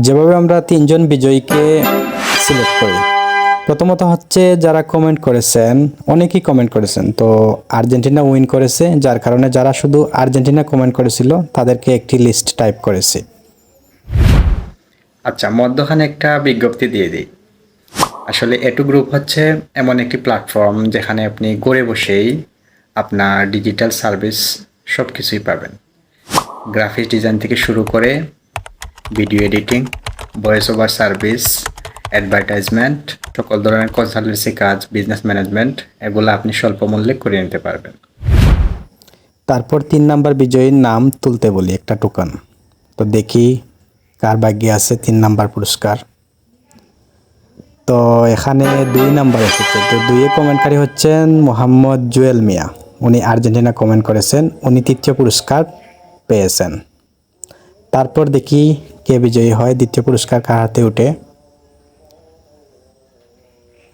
যেভাবে আমরা তিনজন বিজয়ীকে সিলেক্ট করি, প্রথমত হচ্ছে যারা কমেন্ট করেছেন, অনেকেই কমেন্ট করেছেন, তো আর্জেন্টিনা উইন করেছে, যার কারণে যারা শুধু আর্জেন্টিনা কমেন্ট করেছিল তাদেরকে একটি লিস্ট টাইপ করেছি। আচ্ছা, মধ্যখানে একটা বিজ্ঞপ্তি দিয়ে দিই। আসলে এটু গ্রুপ হচ্ছে এমন একটি প্ল্যাটফর্ম যেখানে আপনি ঘরে বসেই আপনার ডিজিটাল সার্ভিস সব কিছুই পাবেন। গ্রাফিক্স ডিজাইন থেকে শুরু করে video editing, voice over service, advertisement, সকল ধরনের কনসালটেন্সি কাজ, বিজনেস ম্যানেজমেন্ট, এগুলো আপনি স্বল্প মূল্যে করে নিতে পারবেন। তারপর 3 নাম্বার বিজয়ীর নাম তুলতে বলি একটা টোকেন। তো দেখি কার ভাগ্যে আছে 3 নাম্বার পুরস্কার। তো এখানে 2 নাম্বার এসেছে। তো 2 কমেন্টকারী হচ্ছেন মোহাম্মদ জুয়েল মিয়া, উনি আর্জেন্টিনা কমেন্ট করেছেন, উনি 3য় পুরস্কার পেয়েছেন। তারপর দেখি কে বিজয়ী হয়, 2য় পুরস্কার কার হাতে উঠে।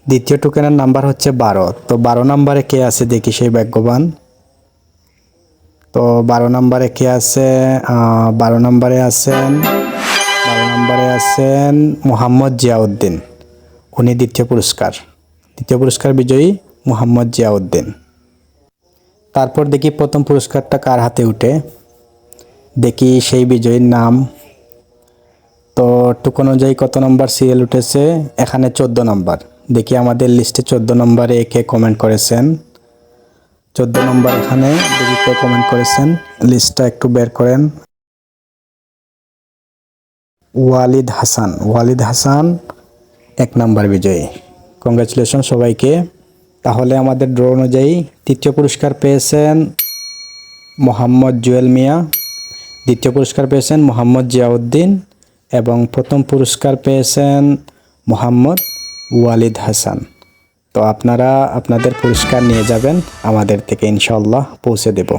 2য় টোকেনের নাম্বার হচ্ছে 12। তো 12 নাম্বারে কে আছে দেখি সেই ভাগ্যবান। তো 12 নাম্বারে কে আছে? 12 নাম্বারে আছেন মোহাম্মদ জিয়াউদ্দিন, উনি 2য় পুরস্কার। 2য় পুরস্কার বিজয়ী মোহাম্মদ জিয়াউদ্দিন। তারপর দেখি প্রথম পুরস্কারটা কার হাতে উঠে, দেখি সেই বিজয়ীর নাম। তো টোকেন অনুযায়ী কত নম্বর সিরিয়াল উঠেছে? এখানে 14 নম্বর। দেখি আমাদের লিস্টে 14 নম্বরে কে কমেন্ট করেছেন। 14 নম্বর এখানে দেখি কে কমেন্ট করেছেন, লিস্টটা একটু বের করেন। ওয়ালিদ হাসান 1 নাম্বার বিজয়ী। কংগ্রাচুলেশন সবাইকে। তাহলে আমাদের ড্র অনুযায়ী 3য় পুরস্কার পেয়েছেন মোহাম্মদ জুয়েল মিয়া, 2য় পুরস্কার পেয়েছেন মোহাম্মদ জিয়াউদ্দিন এবং প্রথম পুরস্কার পেয়েছেন মোহাম্মদ ওয়ালিদ হাসান। তো আপনারা আপনাদের পুরস্কার নিয়ে যাবেন, আমাদের থেকে ইনশাআল্লাহ পৌঁছে দেব।